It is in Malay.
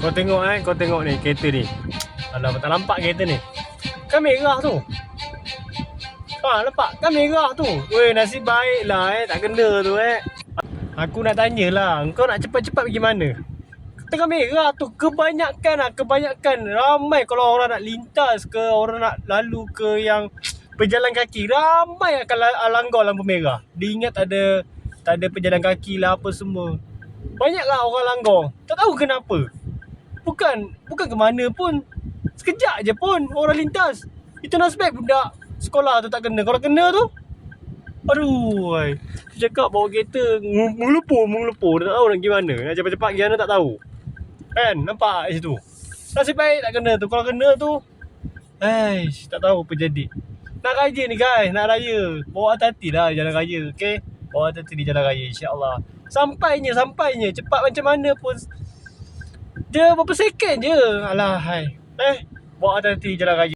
Kau tengok ni kereta ni. Alah, tak nampak kereta ni. Kan merah tu. Nampak? Kan merah tu. Weh, nasib baik lah tak kena tu Aku nak tanyalah, kau nak cepat-cepat pergi mana? Tengah merah tu, kebanyakan ramai kalau orang nak lintas ke, orang nak lalu ke yang pejalan kaki, ramai akan langgar lampu merah. Dia ingat tak ada pejalan kaki lah apa semua. Banyaklah orang langgar. Tak tahu kenapa. Bukan ke mana pun. Sekejap je pun orang lintas. Itu nasib budak sekolah tu tak kena. Kalau kena tu, aduh, dia cakap bawa kereta mengelupur. Tak tahu nak pergi mana. Nak cepat-cepat pergi mana tak tahu. Kan, nampak kat situ. Nasib baik tak kena tu. Kalau kena tu, tak tahu apa jadi. Nak raya ni guys, nak raya. Bawa hati-hati lah jalan raya, okay? Bawa hati-hati di jalan raya, insyaAllah. Sampainya. Cepat macam mana pun. Dia berapa second je. Alah, bawa hati-hati jalan raya.